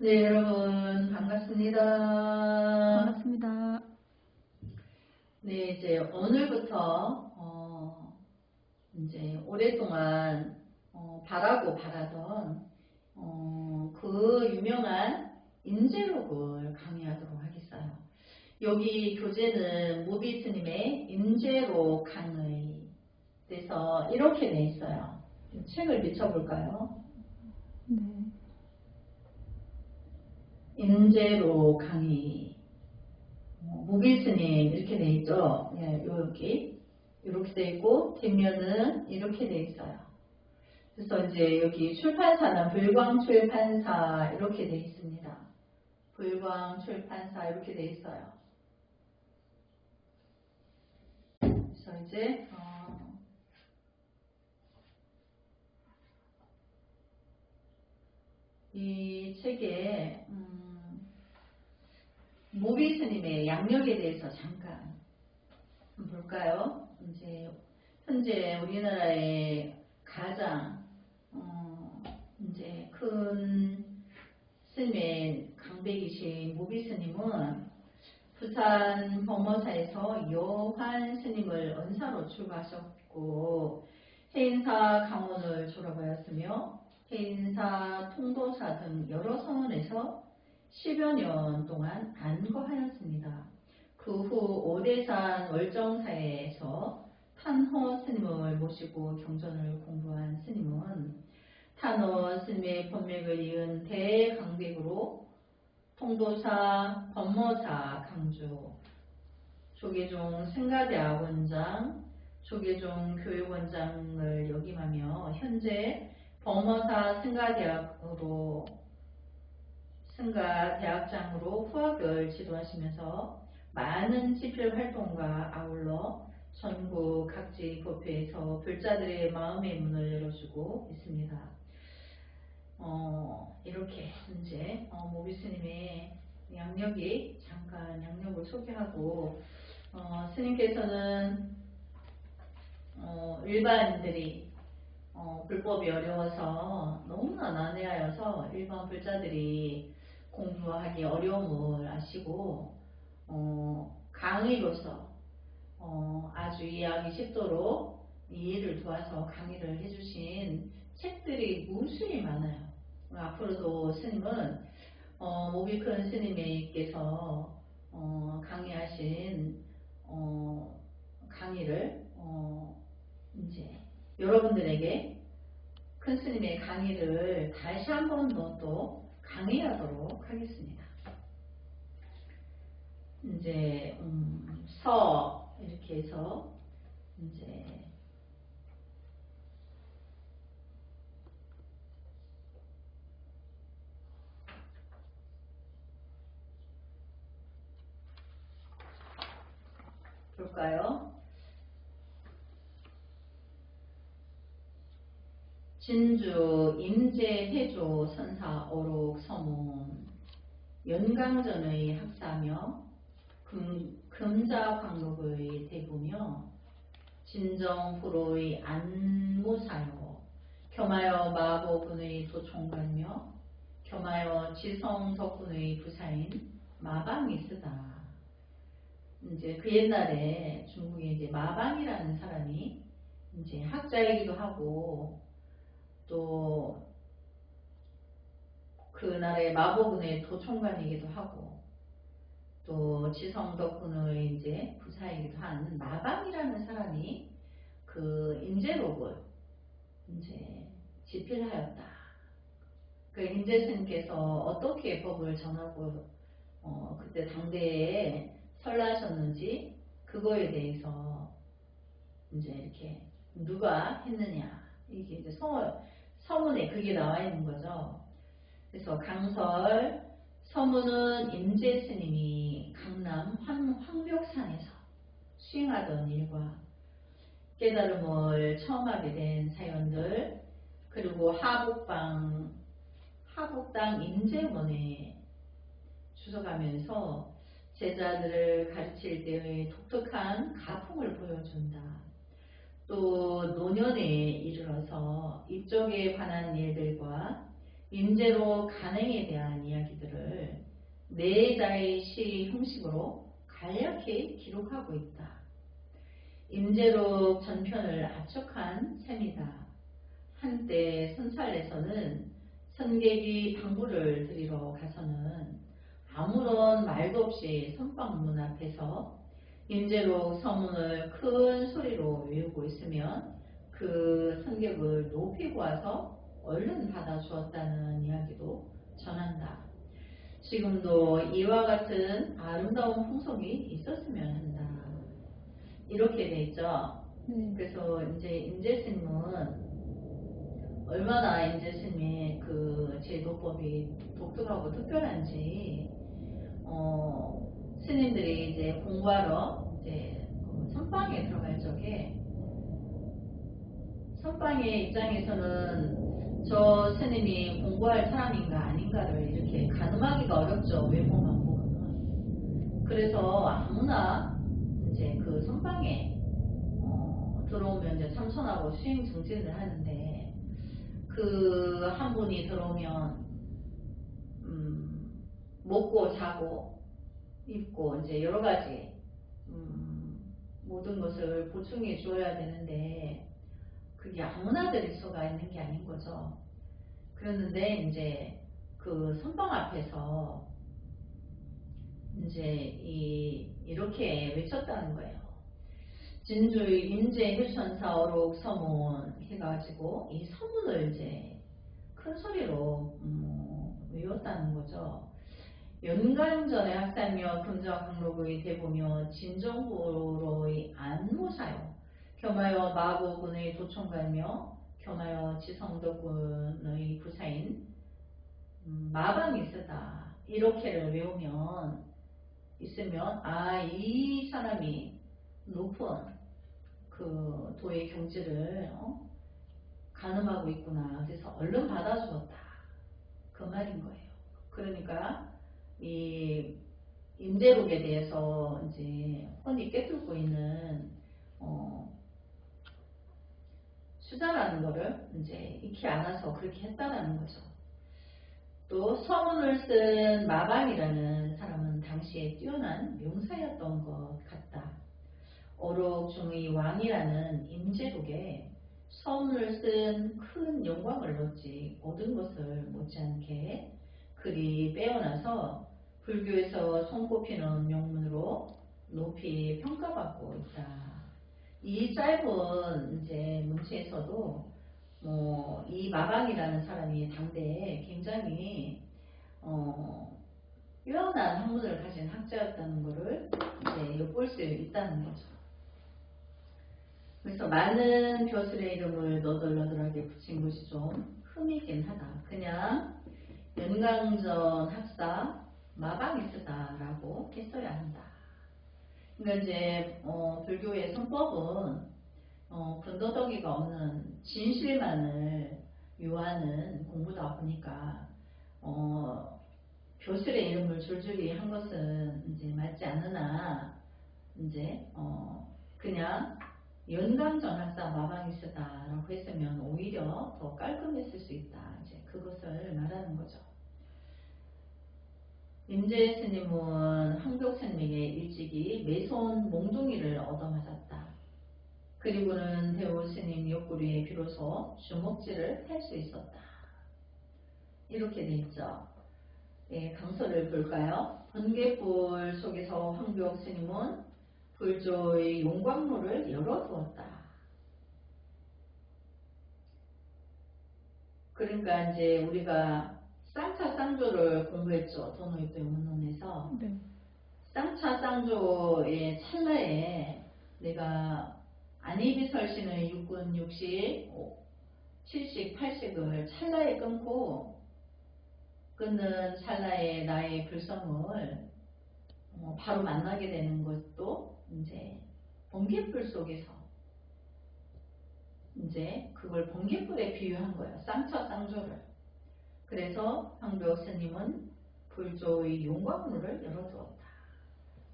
네, 여러분 반갑습니다. 반갑습니다. 네, 이제 오늘부터 이제 오랫동안 바라던 그 유명한 인재록을 강의하도록 하겠어요. 여기 교재는 모비스님의 인재록 강의. 그래서 이렇게 돼 있어요. 책을 비춰볼까요? 네. 인재록 강의. 모빌스님 이렇게 돼 있죠. 예, 여기 이렇게 돼 있고 뒷면은 이렇게 돼 있어요. 그래서 이제 여기 출판사는 불광출판사 이렇게 돼 있습니다. 불광출판사 이렇게 돼 있어요. 그래서 이제 이 책에 모비스님의 양력에 대해서 잠깐 볼까요? 이제 현재 우리나라의 가장 이제 큰 스님의 강백이신 모비스님은 부산 법머사에서 여환 스님을 은사로 출가하셨고 해인사 강원을 졸업하였으며 해인사 통도사 등 여러 성원에서 10여 년 동안 안거하였습니다. 그 후 오대산 월정사에서 탄호 스님을 모시고 경전을 공부한 스님은 탄호 스님의 법맥을 이은 대강백으로 통도사, 법머사 강주, 조계종 승가대학 원장, 조계종 교육원장을 역임하며 현재 법머사 승가대학장으로 후학을 지도하시면서 많은 집필 활동과 아울러 전국 각지 법회에서 불자들의 마음의 문을 열어주고 있습니다. 이렇게 이제 모비스님의 양력이 잠깐 양력을 소개하고 스님께서는 일반인들이 불법이 어려워서 너무나 난해하여서 일반 불자들이 공부하기 어려움을 아시고 강의로서 아주 이해하기 쉽도록 이해를 도와서 강의를 해주신 책들이 무수히 많아요. 앞으로도 스님은 모비큰 스님께서 강의하신 강의를 이제 여러분들에게 큰 스님의 강의를 다시 한 번 더 또 강의하도록 하겠습니다. 이제 서 이렇게 해서 이제 볼까요? 진주 임재해조 선사 어록 서문 연강전의 학사며 금자광록의 대부며 진정프로의 안무사요 겸하여 마보군의 도총관며 겸하여 지성덕군의 부사인 마방이스다. 이제 그 옛날에 중국에 이제 마방이라는 사람이 이제 학자이기도 하고 또 그 나라의 마보군의 도총관이기도 하고 또 지성덕군의 이제 부사이기도 한 마방이라는 사람이 그 인재록을 이제 집필하였다. 그 인재스님께서 어떻게 법을 전하고 그때 당대에 설하셨는지 그거에 대해서 이제 이렇게 누가 했느냐 이게 이제 서문에 그게 나와 있는 거죠. 그래서 강설 서문은 임재스님이 강남 황벽산에서 수행하던 일과 깨달음을 처음 하게 된 사연들 그리고 하북당 임재원에 주석하면서 제자들을 가르칠 때의 독특한 가풍을 보여준다. 또 노년에 이르러서 이쪽에 관한 일들과 임재로 간행에 대한 이야기들을 내자의 시 형식으로 간략히 기록하고 있다. 임재록 전편을 압축한 셈이다. 한때 선찰에서는 선객이 방부를 드리러 가서는 아무런 말도 없이 선방문 앞에서 임재록 서문을 큰 소리로 외우고 있으면 그 선객을 높이 보아서 얼른 받아주었다는 이야기도 전한다. 지금도 이와 같은 아름다운 풍속이 있었으면 한다. 이렇게 돼 있죠. 그래서 이제 임재스님은 얼마나 임재스님의 그 제도법이 독특하고 특별한지 스님들이 이제 공부하러 이제 선방에 들어갈 적에 선방의 입장에서는 저 스님이 공부할 사람인가 아닌가를 이렇게 가늠하기가 어렵죠. 외모만 보고는. 그래서 아무나 이제 그 선방에 들어오면 이제 참선하고 수행 정진을 하는데 그 한 분이 들어오면 먹고 자고 입고 이제 여러 가지 모든 것을 보충해 주어야 되는데 그게 아무나 드릴 수가 있는 게 아닌 거죠. 그랬는데 이제 그 선방 앞에서 이제 이렇게 외쳤다는 거예요. 진주의 임재 휴천사 어록 서문 해가지고 이 서문을 이제 큰 소리로 외웠다는 거죠. 연간전의 학사며 금정 강록의 대보며 진정부로의 안무사요. 겸하여 마고군의 도청관며 겸하여 지성덕군의 부사인 마방이스다. 이렇게를 외우면 있으면 이 사람이 높은 그 도의 경지를 가늠하고 있구나. 그래서 얼른 받아주었다. 그 말인 거예요. 그러니까 이 임재록에 대해서 이제 혼이 꿰뚫고 있는 수자라는 거를 이제 익히 알아서 그렇게 했다라는 거죠. 또 서문을 쓴 마방이라는 사람은 당시에 뛰어난 명사였던 것 같다. 어록 중의 왕이라는 임재록에 서문을 쓴 큰 영광을 얻지 모든 것을 못지않게 그리 빼어나서 불교에서 손꼽히는 명문으로 높이 평가받고 있다. 이 짧은 이제 문체에서도 이 마방이라는 사람이 당대에 굉장히 뛰어난 학문을 가진 학자였다는 것을 이제 엿볼 수 있다는 거죠. 그래서 많은 벼슬의 이름을 너덜너덜하게 붙인 것이 좀 흠이긴 하다. 그냥 연강전 학사 마방이스다라고 했어야 한다. 그러니까 이제 불교의 선법은 군더더기가 없는 진실만을 요하는 공부다 보니까 벼슬의 이름을 줄줄이 한 것은 이제 맞지 않으나 이제 그냥 연강전학사 마방이스다라고 했으면 오히려 더 깔끔했을 수 있다. 이제 그것을 말하는 거죠. 임재 스님은 황벽 스님에게 일찍이 매손 몽둥이를 얻어맞았다. 그리고는 대우 스님 옆구리에 비로소 주먹질을 할 수 있었다. 이렇게 돼 있죠. 네, 강서를 볼까요? 번개불 속에서 황벽 스님은 불조의 용광로를 열어두었다. 그러니까 이제 우리가 쌍차 쌍조를 공부했죠. 도노이토 문론에서. 네. 쌍차 쌍조의 찰나에 내가 안이비설신의 6군 60, 70, 80을 찰나에 끊고 끊는 찰나에 나의 불성을 바로 만나게 되는 것도 이제 번개불 속에서 이제 그걸 번개불에 비유한 거예요. 쌍차 쌍조를. 그래서 황벽 스님은 불조의 용광로를 열어두었다.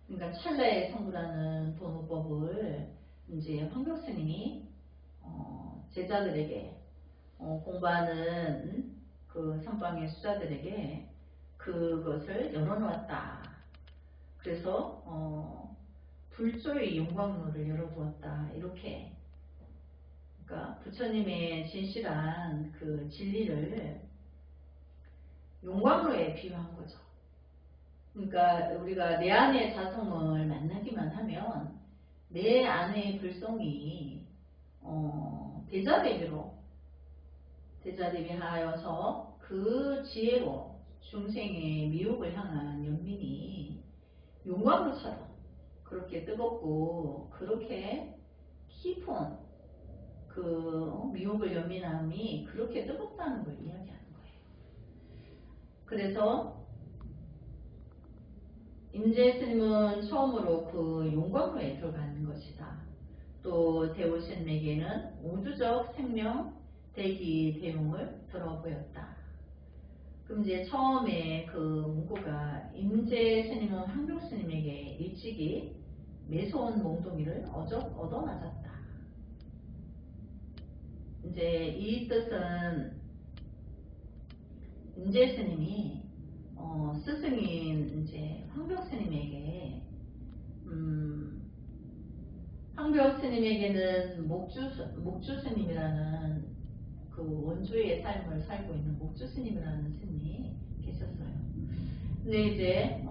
그러니까 찰나에 성불하는 도노법을 이제 황벽 스님이 제자들에게 공부하는 그 그 선방의 수자들에게 그것을 열어놓았다. 그래서 불조의 용광로를 열어두었다. 이렇게 그러니까 부처님의 진실한 그 진리를 용광로에 비유한 거죠. 그러니까 우리가 내 안의 자성을 만나기만 하면 내 안의 불성이 대자대비하여서 그 지혜로 중생의 미혹을 향한 연민이 용광로처럼 그렇게 뜨겁고 그렇게 깊은 그 미혹을 연민함이 그렇게 뜨겁다는 걸 이야기하는 거예요. 그래서 임재 스님은 처음으로 그 용광로에 들어가는 것이다. 또 대오스님에게는 우주적 생명 대기 대용을 들어 보였다. 그럼 이제 처음에 그 문구가 임재 스님은 황벽 스님에게 일찍이 매서운 몽둥이를 얻어맞았다. 이제 이 뜻은 임재 스님이 스승인 이제 황벽 스님에게 황벽 스님에게는 목주 스님이라는 그 원주의 삶을 살고 있는 목주 스님이라는 스님이 계셨어요. 근데 이제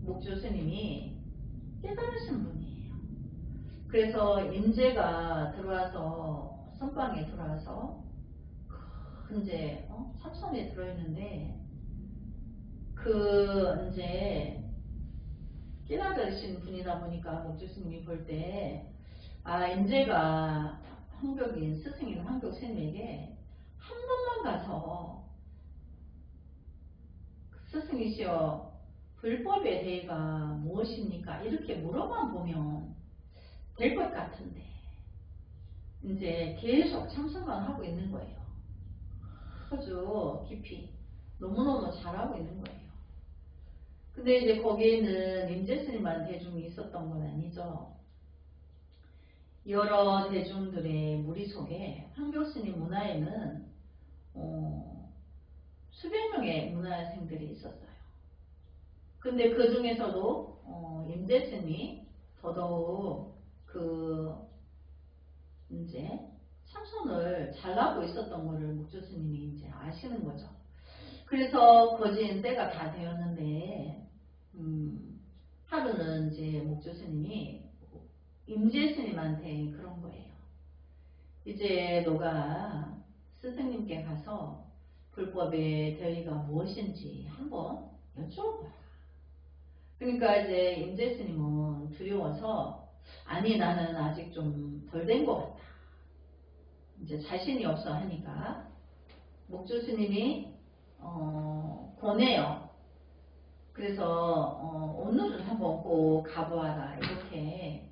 목주 스님이 깨달으신 분이에요. 그래서 임재가 들어와서 선방에 들어와서 이제 참선에 들어있는데 그 이제 깨달으신 분이다 보니까 목주 스님이 볼 때 임재가 황벽인 스승인 황벽 스님에게 한 번만 가서 스승이시여 불법의 대의가 무엇입니까? 이렇게 물어만 보면 될 것 같은데 이제 계속 참선만 하고 있는 거예요. 아주 깊이 너무너무 잘하고 있는 거예요. 근데 이제 거기에는 임재 스님만 대중이 있었던 건 아니죠. 여러 대중들의 무리 속에 황벽 스님 문화에는 수백 명의 문화생들이 있었어요. 근데 그 중에서도 임재 스님이 더더욱 그 이제 참선을 잘하고 있었던 것을 목주 스님이 이제 아시는 거죠. 그래서 거진 때가 다 되었는데 하루는 이제 목주 스님이 임재 스님한테 그런 거예요. 이제 너가 스승님께 가서 불법의 대의가 무엇인지 한번 여쭤봐라. 그러니까 이제 임재 스님은 두려워서 아니 나는 아직 좀 덜 된 것 같다. 이제 자신이 없어 하니까 목주 스님이 권해요. 그래서 오늘은 한번 꼭 가보아라 이렇게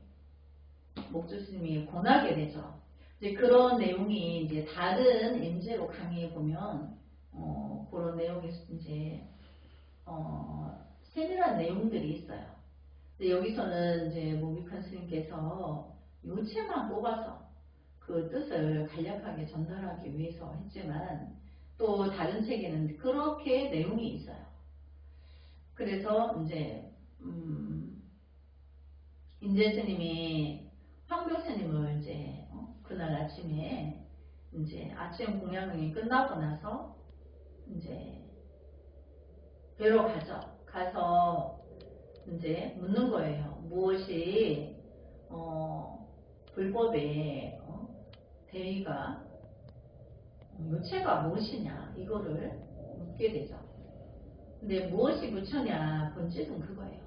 목주 스님이 권하게 되죠. 이제 그런 내용이 이제 다른 임재로 강의해 보면 그런 내용이 이제 세밀한 내용들이 있어요. 근데 여기서는 이제 모미칸 스님께서 요체만 뽑아서 그 뜻을 간략하게 전달하기 위해서 했지만 또 다른 책에는 그렇게 내용이 있어요. 그래서 이제 임재 스님이 황벽 스님을 이제 그날 아침에 이제 아침 공양이 끝나고 나서 이제 뵈러 가죠. 가서 이제 묻는 거예요. 무엇이 불법의 대의가 요체가 무엇이냐 이거를 묻게 되죠. 근데 무엇이 부처냐 본질은 그거예요.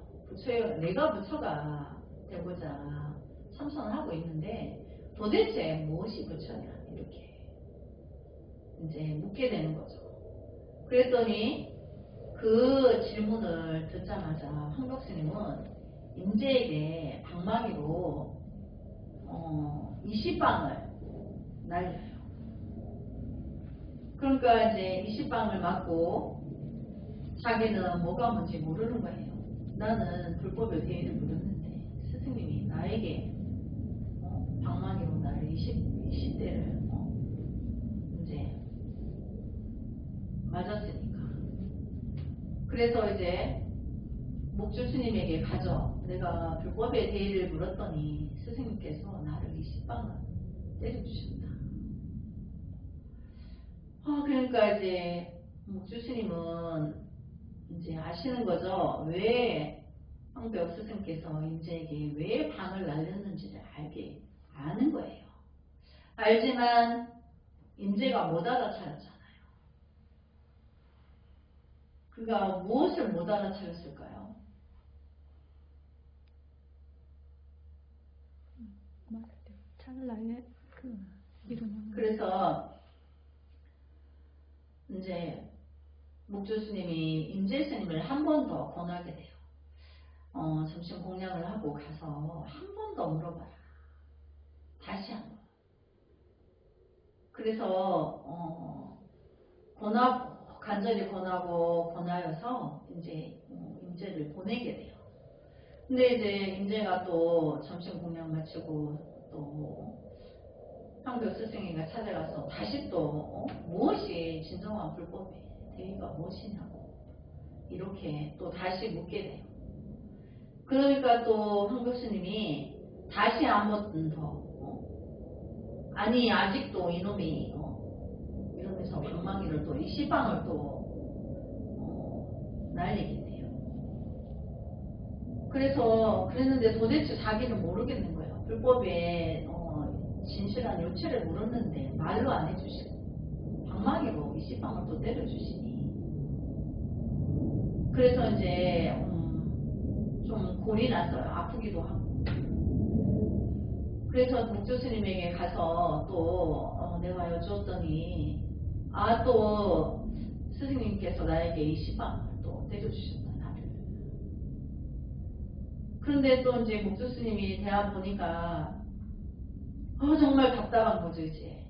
내가 부처가 되고자 참선을 하고 있는데 도대체 무엇이 부처냐 이렇게 이제 묻게 되는 거죠. 그랬더니 그 질문을 듣자마자 황벽 스님은 임재에게 방망이로 20방을 날려요. 그러니까 이제 20방을 맞고 자기는 뭐가 뭔지 모르는 거예요. 나는 불법의 대의를 물었는데 스승님이 나에게 방망이로 나를 20대를 이제 맞았으니까. 그래서 이제 목주 스님에게 가져. 내가 불법의 대의를 물었더니 스승님께서 나를 20방을 때려주셨다. 그러니까 이제 목주 스님은 이제 아시는 거죠. 왜 황벽 스승께서 임재에게 왜 방을 날렸는지를 아는 거예요. 알지만 임재가 못 알아차렸잖아요. 그가 무엇을 못 알아차렸을까요? 찰나의 그 이름은. 그래서 이제 목주 스님이 임재 스님을 한 번 더 권하게 돼요. 점심 공양을 하고 가서 한 번 더 물어봐라. 다시 한 번. 그래서 간절히 권하여서 이제 임재를 보내게 돼요. 근데 이제 임재가 또 점심 공양 마치고 또 황벽 스승이가 찾아가서 다시 또 무엇이 진정한 불법의 대의가 무엇이냐고 이렇게 또 다시 묻게 돼요. 그러니까 또 황벽 스님이 다시 한 번 더 아니 아직도 이놈이 이러면서 방망이를 또 20방을 또 날리게 돼요. 그래서 그랬는데 도대체 자기는 모르겠는 거예요. 불법의 진실한 요체를 물었는데 말로 안 해주시고 방망이로 20방을 또 때려주시니 그래서 이제 좀 골이 났어요. 아프기도 하고. 그래서 목주 스님에게 가서 또 내가 여쭈었더니 또 스승님께서 나에게 20방을 또 때려주셨다 나를. 그런데 또 이제 목주 스님이 대화 보니까 정말 답답한 거죠 이제.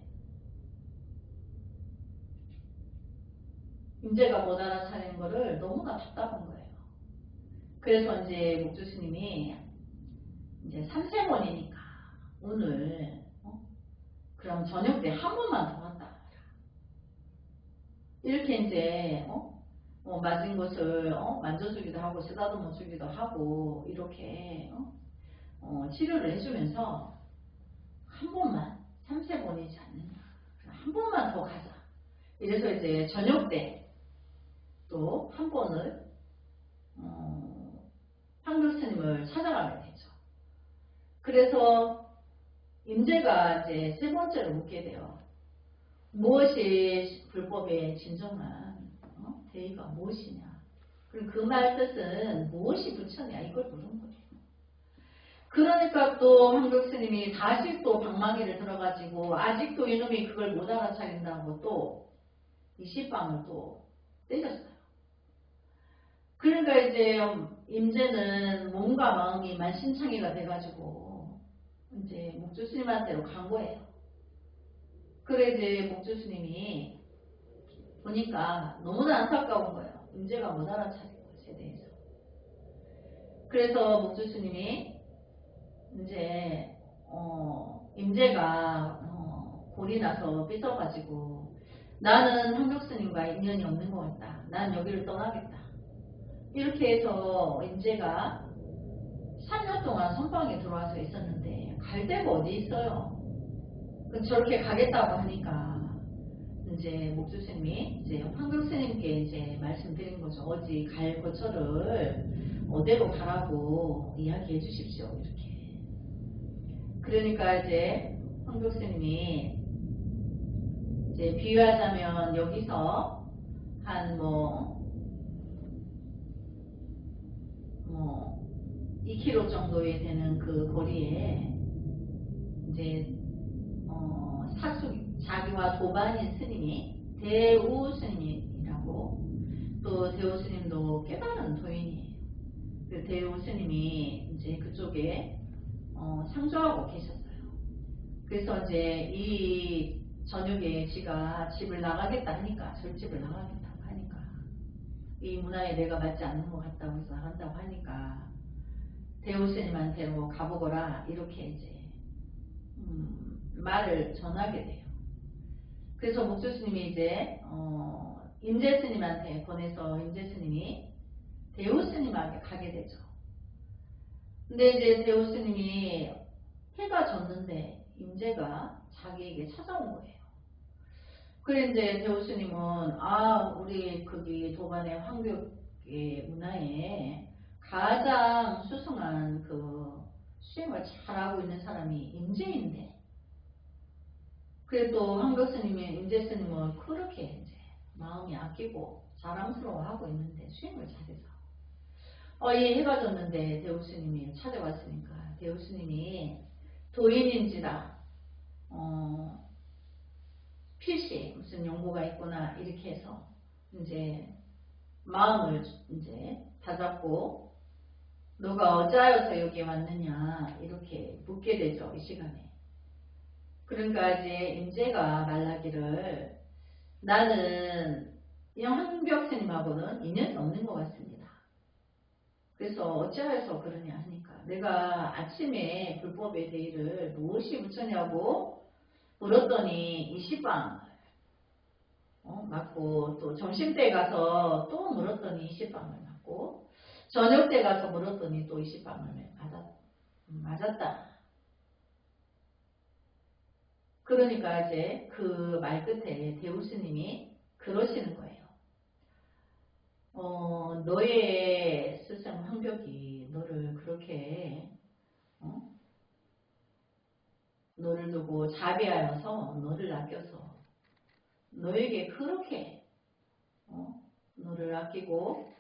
임재가 못 알아차리는 거를 너무나 답답한 거예요. 그래서 이제 목주 스님이 이제 3세번이니까 오늘 그럼 저녁 때 한 번만 더 왔다 이렇게 이제 맞은 것을 만져주기도 하고 쓰다듬어 주기도 하고 이렇게 치료를 해주면서 한 번만 3세번이지 않느냐 한 번만 더 가자. 이래서 이제 저녁 때 또 한 번을 황벽 스님을 찾아가게 되죠. 그래서 임재가 이제 세 번째로 묻게 돼요. 무엇이 불법의 진정한 대의가 무엇이냐. 그리고 그 말 뜻은 무엇이 부처냐 이걸 물은 거예요. 그러니까 또 황벽 스님이 다시 또 방망이를 들어가지고 아직도 이놈이 그걸 못 알아차린다고 또 20방을 또 때렸어요. 그러니까 이제 임재는 몸과 마음이 만신창이가 돼가지고 이제 목주 스님한테로 간 거예요. 그래 이제 목주 스님이 보니까 너무나 안타까운 거예요. 임재가 못 알아차린 것에 대해서. 그래서 목주 스님이 이제 임재가 골이 나서 삐져가지고 나는 황벽 스님과 인연이 없는 것 같다. 난 여기를 떠나겠다. 이렇게 해서 임재가 3년 동안 선방에 들어와서 있었는데 갈 데가 어디 있어요. 저렇게 가겠다고 하니까 이제 목주 스님이 이제 황벽 스님께 이제 말씀드린 거죠. 어디 갈 거처를 어디로 가라고 이야기해 주십시오. 이렇게. 그러니까 이제 황벽 스님이 이제 비유하자면 여기서 한 2km 정도에 되는 그 거리에 이제 자기와 도반인 스님이 대우 스님이라고 또 대우 스님도 깨달은 도인이에요. 그 대우 스님이 이제 그쪽에 상주하고 계셨어요. 그래서 이제 이 저녁에 지가 집을 나가겠다 하니까 절집을 나가겠다고 하니까 이 문화에 내가 맞지 않는 것 같다고 해서 나간다고 하니까 대우 스님한테로 가보거라 이렇게 이제 말을 전하게 돼요. 그래서 목주 스님이 이제 임재 스님한테 보내서 임재 스님이 대우 스님에게 가게 되죠. 근데 이제 대우 스님이 해가 졌는데 임재가 자기에게 찾아온 거예요. 그래 이제 대우 스님은 우리 거기 도반의 황벽의 문화에 가장 수승한 그 수행을 잘하고 있는 사람이 임재인데, 그래도 황벽 스님이 임재 스님은 그렇게 이제 마음이 아끼고 자랑스러워하고 있는데 수행을 잘해서 이 해가 졌는데 대우 스님이 찾아왔으니까 대우 스님이 도인인지라 필시 무슨 용고가 있구나 이렇게 해서 이제 마음을 이제 다잡고 너가 어찌하여서 여기 왔느냐 이렇게 묻게 되죠. 이 시간에. 그러니까 이제 임재가 말하기를 나는 이 황벽 스님하고는 인연이 없는 것 같습니다. 그래서 어찌하여서 그러냐 하니까 내가 아침에 불법의 대의를 무엇이 부처냐고 물었더니 20방을 맞고, 또 점심때 가서 또 물었더니 20방을 맞고, 저녁때 가서 물었더니 또 20방을 맞았다. 그러니까 이제 그 말 끝에 대우 스님이 그러시는 거예요. 너의 스승 황벽이 너를 그렇게 너를 두고 자비하여서 너를 아껴서 너에게 그렇게 너를 아끼고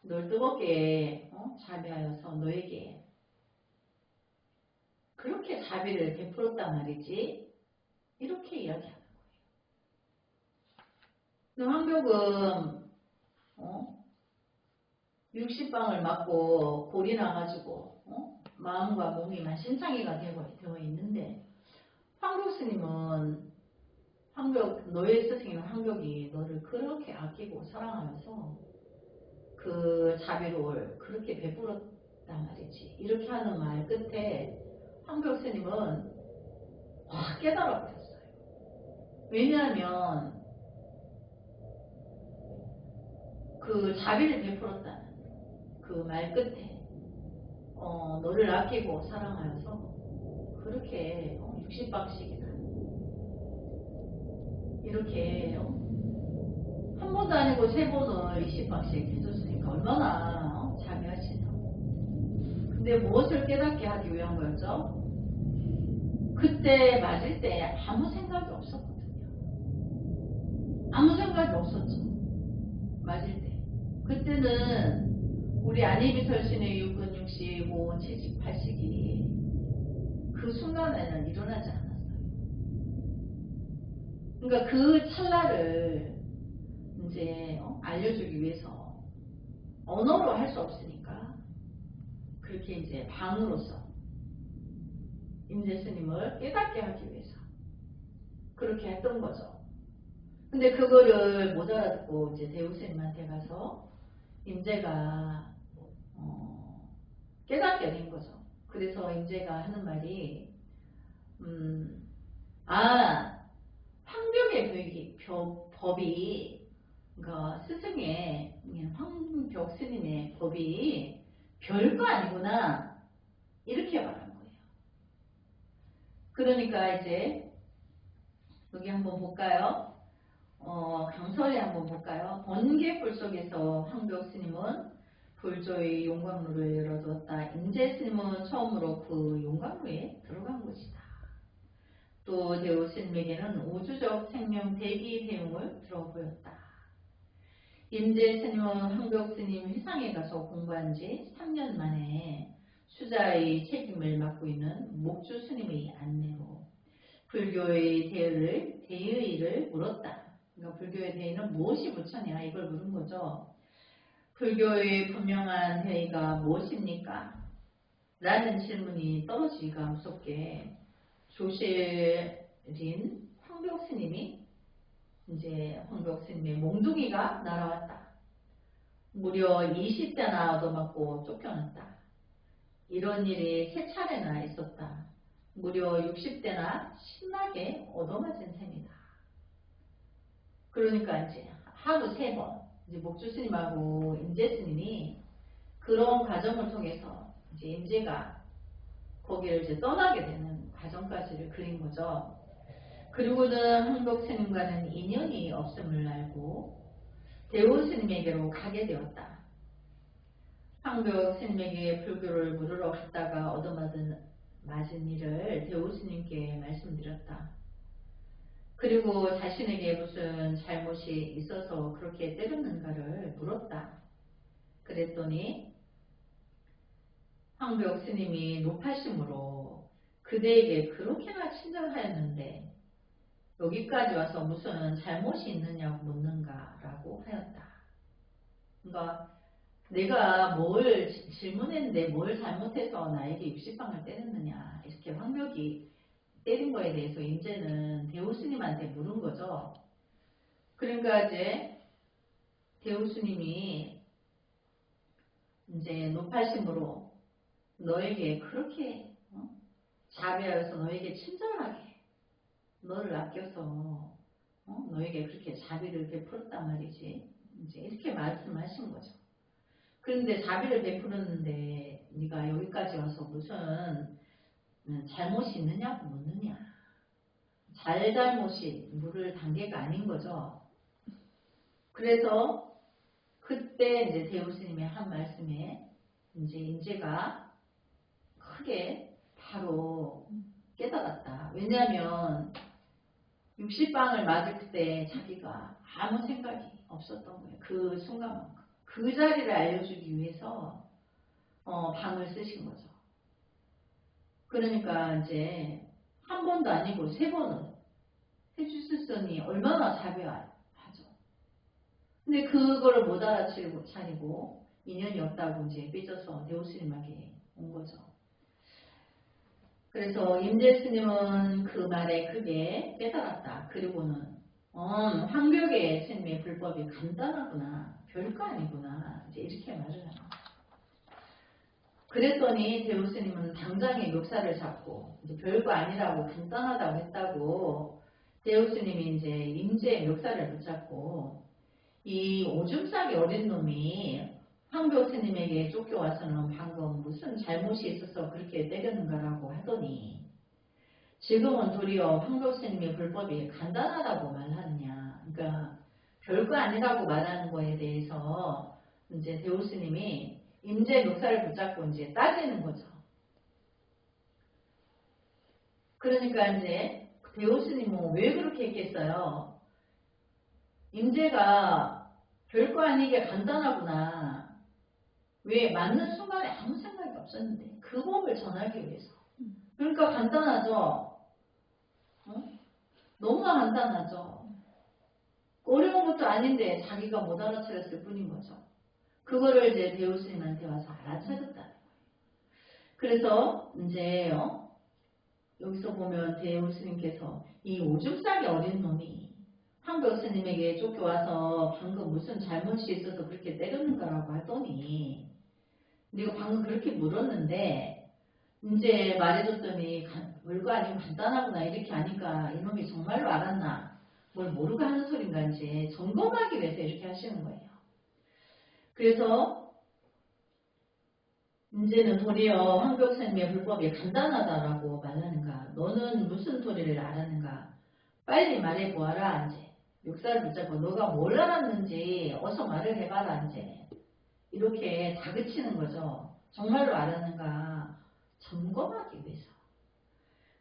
널 뜨겁게 자비하여서 너에게 그렇게 자비를 베풀었단 말이지. 이렇게 이야기하는 거예요. 황벽은 60방을 맞고 골이 나가지고 마음과 몸이 만신창이가 되어 있는데, 황벽 스님은 너의 스승인 황벽이 너를 그렇게 아끼고 사랑하여서 그 자비를 그렇게 베풀었단 말이지. 이렇게 하는 말 끝에 황벽 스님은 확 깨달아 버렸어요. 왜냐하면 그 자비를 베풀었다는 그 말 끝에 너를 아끼고 사랑하여서 그렇게 60방씩이나 이렇게 한 번도 아니고 세 번을 20방씩 해줬으니까 얼마나 자비하시나. 근데 무엇을 깨닫게 하기 위한 거였죠? 그때 맞을 때 아무 생각이 없었거든요. 아무 생각이 없었죠. 맞을 때. 그때는 우리 안이비설신의 6은 60, 5은 70, 80이 그 순간에는 일어나지 않았어요. 그러니까 그 찰나를 이제 알려주기 위해서 언어로 할 수 없으니까 그렇게 이제 방으로서 임재 스님을 깨닫게 하기 위해서 그렇게 했던 거죠. 근데 그거를 못 알아듣고 이제 대우 스님한테 가서 임재가 깨닫게 된 거죠. 그래서 임재가 하는 말이 황벽의 법이 그러니까 스승의 황벽 스님의 법이 별거 아니구나 이렇게 말한 거예요. 그러니까 이제 여기 한번 볼까요? 강설에 한번 볼까요? 번개불 속에서 황벽 스님은 불조의 용광로를 열어두었다. 임재 스님은 처음으로 그 용광로에 들어간 것이다. 또 대우 스님에게는 우주적 생명 대기 대용을 들어보였다. 임재 스님은 황벽 스님 회상에 가서 공부한 지 3년 만에 수자의 책임을 맡고 있는 목주 스님의 안내로 불교의 대의를 물었다. 그러니까 불교의 대의는 무엇이 부처냐 이걸 물은 거죠. 불교의 분명한 대의가 무엇입니까? 라는 질문이 떨어지기가 무섭게 조실인 황벽 스님이 이제 황벽 스님의 몽둥이가 날아왔다. 무려 20대나 얻어맞고 쫓겨났다. 이런 일이 3차례나 있었다. 무려 60대나 신나게 얻어맞은 셈이다. 그러니까 이제 하루 3번 이제 목주 스님하고 임재 스님이 그런 과정을 통해서 이제 임재가 거기를 이제 떠나게 되는 과정까지를 그린 거죠. 그리고는 황벽 스님과는 인연이 없음을 알고 대우 스님에게로 가게 되었다. 황벽 스님에게 불교를 물으러 갔다가 얻어맞은 일을 대우 스님께 말씀드렸다. 그리고 자신에게 무슨 잘못이 있어서 그렇게 때렸는가를 물었다. 그랬더니 황벽 스님이 높아심으로 그대에게 그렇게나 친절하였는데 여기까지 와서 무슨 잘못이 있느냐고 묻는가라고 하였다. 그러니까 내가 뭘 질문했는데 뭘 잘못해서 나에게 60방을 때렸느냐 이렇게 황벽이 때린 거에 대해서 임재는 대우 스님한테 물은 거죠. 그러니까 이제 대우 스님이 이제 높아심으로 너에게 그렇게 자비하여서 너에게 친절하게 너를 아껴서 너에게 그렇게 자비를 베풀었단 말이지. 이제 이렇게 말씀하신 거죠. 그런데 자비를 베풀었는데 네가 여기까지 와서 무슨 잘못이 있느냐고 묻느냐. 잘못이 물을 단계가 아닌 거죠. 그래서 그때 이제 대우 스님의 한 말씀에 이제 임재가 크게 바로 깨달았다. 왜냐하면 60방을 맞을 때 자기가 아무 생각이 없었던 거예요. 그 순간만큼. 그 자리를 알려주기 위해서 방을 쓰신 거죠. 그러니까 이제 한 번도 아니고 3번을 해주셨으니 얼마나 자비하죠. 근데 그거를 못 알아차리고 인연이 없다고 이제 삐져서 대우스님에게 온 거죠. 그래서 임재 스님은 그 말에 크게 깨달았다. 그리고는 황벽의 스님의 불법이 간단하구나. 별거 아니구나. 이제 이렇게 말을 합니다. 그랬더니 대우 스님은 당장에 멱살을 잡고 이제 별거 아니라고 간단하다고 했다고 대우 스님이 이제 임재의 멱살을 붙잡고 이 오줌싸기 어린 놈이 황벽 스님에게 쫓겨와서는 방금 무슨 잘못이 있어서 그렇게 때렸는가라고 하더니 지금은 도리어 황벽 스님의 불법이 간단하다고 말하느냐. 그러니까 별거 아니라고 말하는 거에 대해서 이제 대우 스님이 임재 멱살을 붙잡고 이제 따지는 거죠. 그러니까 이제 대우 스님은 왜 그렇게 했겠어요? 임재가 별거 아니게 간단하구나. 왜 맞는 순간에 아무 생각이 없었는데 그 법을 전하기 위해서. 그러니까 간단하죠. 너무나 간단하죠. 어려운 것도 아닌데 자기가 못 알아차렸을 뿐인 거죠. 그거를 이제 대우 스님한테 와서 알아차렸다는 거예요. 그래서 이제 여기서 보면 대우 스님께서 이 오줌 싸기 어린 놈이 황벽 스님에게 쫓겨와서 방금 무슨 잘못이 있어서 그렇게 때렸는가라고 하더니 네가 방금 그렇게 물었는데 이제 말해줬더니 별거 아니고 간단하구나 이렇게 하니까 이놈이 정말로 알았나 뭘 모르고 하는 소린가 이제 점검하기 위해서 이렇게 하시는 거예요. 그래서 이제는 도리어 황벽 스님의 불법이 간단하다라고 말하는가 너는 무슨 도리를 알았는가 빨리 말해보아라 이제 멱살을 붙잡고 너가 뭘 알았는지 어서 말을 해봐라 이제 이렇게 다그치는 거죠. 정말로 알았는가 점검하기 위해서.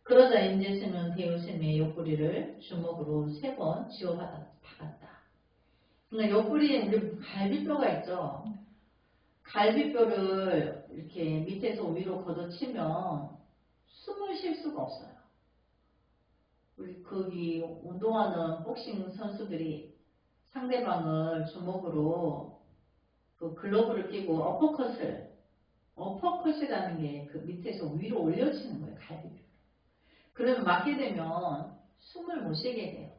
그러자 임재스는 대우스님의 옆구리를 주먹으로 3번 쥐어박았다. 그러니까 옆구리에 우리 갈비뼈가 있죠. 갈비뼈를 이렇게 밑에서 위로 걷어치면 숨을 쉴 수가 없어요. 우리 거기 운동하는 복싱 선수들이 상대방을 주먹으로 그 글러브를 끼고 어퍼컷이라는 게 그 밑에서 위로 올려치는 거예요. 갈비뼈. 그러면 맞게 되면 숨을 못 쉬게 돼요.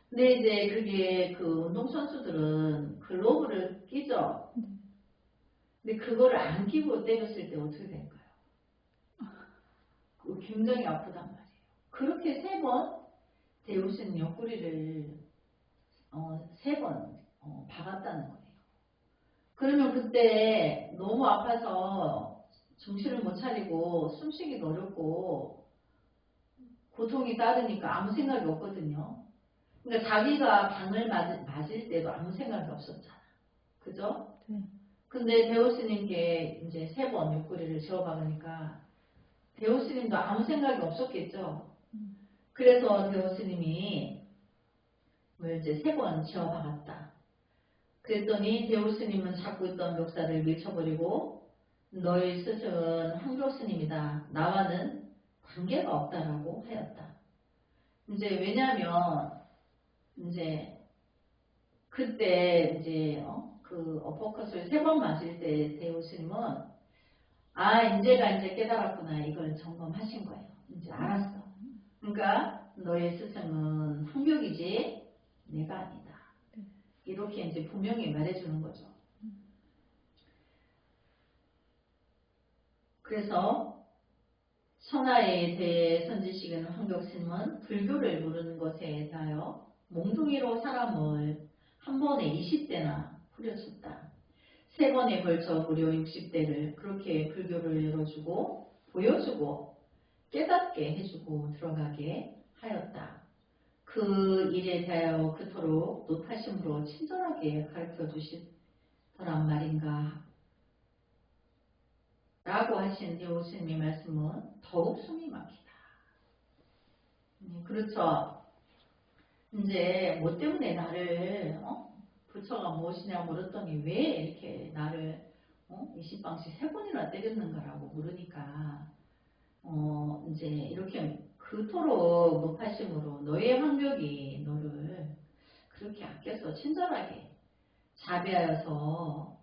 근데 이제 그게 그 운동선수들은 글러브를 끼죠. 근데 그거를 안 끼고 때렸을 때 어떻게 될까요? 굉장히 아프단 말이에요. 그렇게 3번 대우스님 옆구리를 3번 박았다는 거예요. 그러면 그때 너무 아파서 정신을 못 차리고 숨쉬기도 어렵고 고통이 따르니까 아무 생각이 없거든요. 그러니까 자기가 방을 맞을 때도 아무 생각이 없었잖아. 그죠? 근데 대호스님께 이제 3번 옆구리를 지어박으니까 대호스님도 아무 생각이 없었겠죠. 그래서 대호스님이 이제 3번 지어박았다. 그랬더니 대호스님은 잡고 있던 멱살을 밀쳐버리고 너희 스승은 황교스님이다. 나와는 관계가 없다라고 하였다. 이제 왜냐하면 이제 그때 이제 그 어퍼컷을 3번 맞을 때 대호스님은 이제가 이제 깨달았구나 이걸 점검하신 거예요. 이제 알았어. 그러니까 너의 스승은 황벽이지 내가 아니다. 이렇게 이제 분명히 말해주는 거죠. 그래서 천하에 대해 선지식은 황벽스님은 불교를 모르는 것에 대하여 몽둥이로 사람을 한 번에 20대나 후려쳤다. 3번에 걸쳐 무려 60대를 그렇게 불교를 열어주고 보여주고 깨닫게 해주고 들어가게 하였다. 그 일에 대하여 그토록 노타심으로 친절하게 가르쳐 주시더란 말인가 라고 하신 대호스님의 말씀은 더욱 숨이 막히다. 그렇죠. 이제 뭐 때문에 나를 부처가 무엇이냐고 물었더니 왜 이렇게 나를 20방씩 3번이나 때렸는가라고 물으니까 이제 이렇게 그토록 높아심으로 너의 황벽이 너를 그렇게 아껴서 친절하게 자비하여서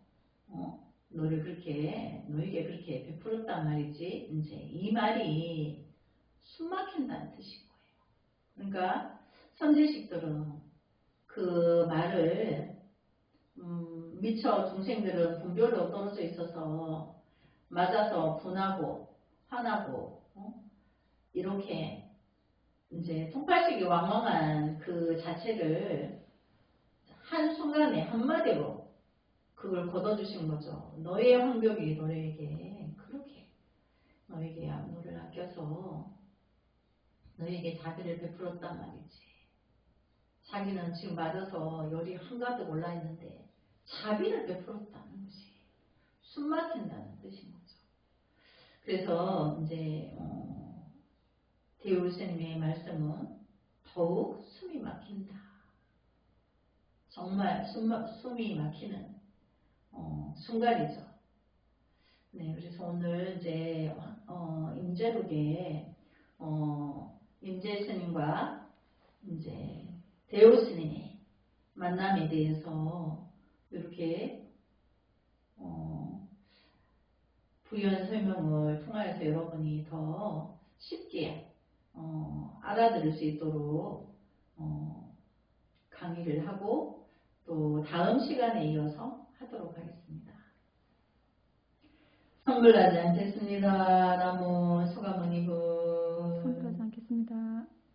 너에게 그렇게 베풀었단 말이지. 이제 이 말이 숨 막힌다는 뜻인 거예요. 그러니까 선지식들은 그 말을 미처 중생들은 분별로 떨어져 있어서 맞아서 분하고 화나고 이렇게 이제 통팔식이 왕왕한 그 자체를 한순간에 한마디로 그걸 걷어주신 거죠. 너의 황벽이 너에게 그렇게 너에게 너를 아껴서 너에게 자비를 베풀었단 말이지. 자기는 지금 맞아서 열이 한가득 올라있는데 자비를 베풀었다는 것이 숨 막힌다는 뜻인 거죠. 그래서 이제 대우스님의 말씀은 더욱 숨이 막힌다. 정말 숨이 막히는 순간이죠. 네, 그래서 오늘 이제 임재록에 임재 스님과 이제 대호 스님의 만남에 대해서 이렇게 부연 설명을 통하여서 여러분이 더 쉽게 알아들을 수 있도록 강의를 하고 또 다음 시간에 이어서 하도록 하겠습니다. 성불하지 않겠습니다. 나무 소가모니불